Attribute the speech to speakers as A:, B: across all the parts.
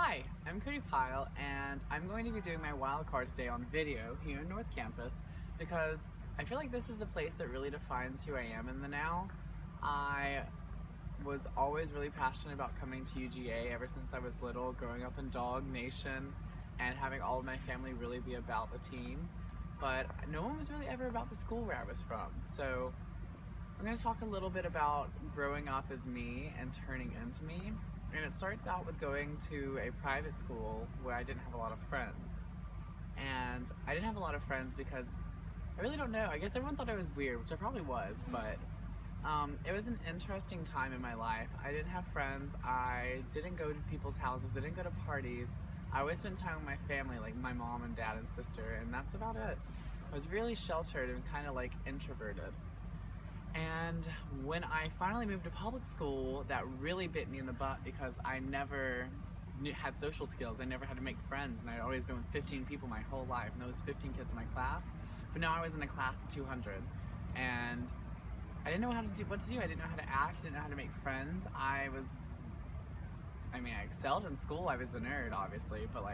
A: Hi, I'm Cody Pyle, and I'm going to be doing my wildcard today on video here in North Campus because I feel like this is a place that really defines who I am in the now. I was always really passionate about coming to UGA ever since I was little, growing up in Dog Nation and having all of my family really be about the team. But no one was really ever about the school where I was from. So I'm going to talk a little bit about growing up as me and turning into me. And it starts out with going to a private school where I didn't have a lot of friends. And I didn't have a lot of friends because I really don't know. I guess everyone thought I was weird, which I probably was, but it was an interesting time in my life. I didn't have friends. I didn't go to people's houses. I didn't go to parties. I always spent time with my family, like my mom and dad and sister, and that's about it. I was really sheltered and kind of like introverted. And when I finally moved to public school, that really bit me in the butt because I never had social skills. I never had to make friends, and I'd always been with 15 people my whole life, and there was 15 kids in my class. But now I was in a class of 200, and I didn't know what to do. I didn't know how to act. I didn't know how to make friends. I excelled in school. I was the nerd, obviously, but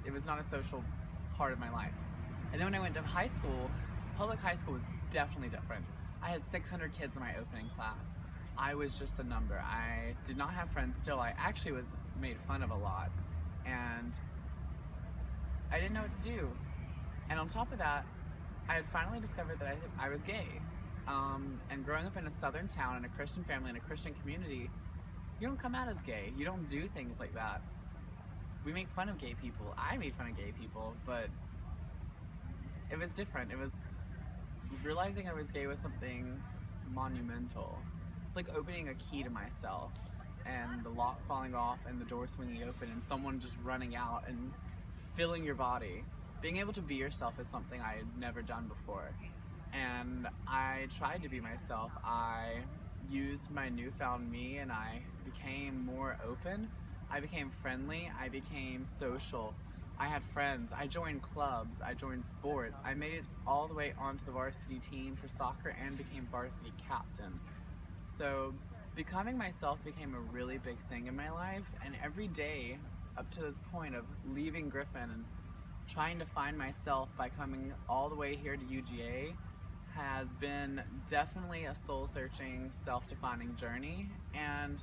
A: it was not a social part of my life. And then when I went to high school, public high school was definitely different. I had 600 kids in my opening class. I was just a number. I did not have friends still. I actually was made fun of a lot. And I didn't know what to do. And on top of that, I had finally discovered that I was gay. And growing up in a southern town, in a Christian family, in a Christian community, you don't come out as gay. You don't do things like that. We make fun of gay people. I made fun of gay people, but it was different. It was realizing I was gay was something monumental. It's like opening a key to myself and the lock falling off and the door swinging open and someone just running out and filling your body. Being able to be yourself is something I had never done before. And I tried to be myself. I used my newfound me and I became more open. I became friendly. I became social. I had friends. I joined clubs. I joined sports. I made it all the way onto the varsity team for soccer and became varsity captain. So becoming myself became a really big thing in my life, and every day up to this point of leaving Griffin and trying to find myself by coming all the way here to UGA has been definitely a soul-searching, self-defining journey, and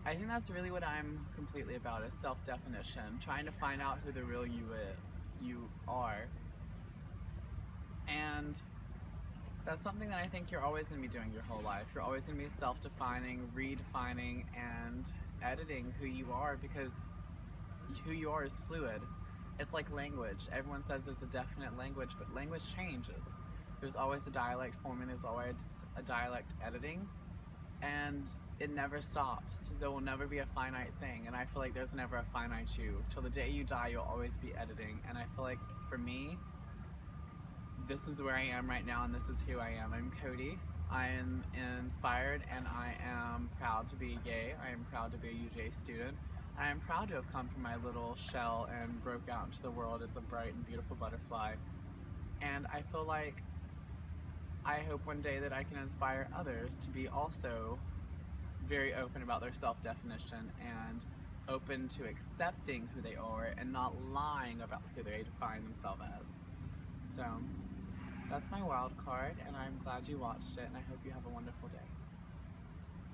A: I think that's really what I'm completely about, is self-definition, trying to find out who the real you are. And that's something that I think you're always going to be doing your whole life. You're always going to be self-defining, redefining, and editing who you are, because who you are is fluid. It's like language. Everyone says there's a definite language, but language changes. There's always a dialect forming, there's always a dialect editing, and it never stops. There will never be a finite thing, and I feel like there's never a finite you. Till the day you die, you'll always be editing, and I feel like for me, this is where I am right now, and this is who I am. I'm Cody. I am inspired, and I am proud to be gay. I am proud to be a UGA student. I am proud to have come from my little shell and broke out into the world as a bright and beautiful butterfly. And I feel like I hope one day that I can inspire others to be also very open about their self-definition and open to accepting who they are and not lying about who they define themselves as. So that's my wild card, and I'm glad you watched it, and I hope you have a wonderful day.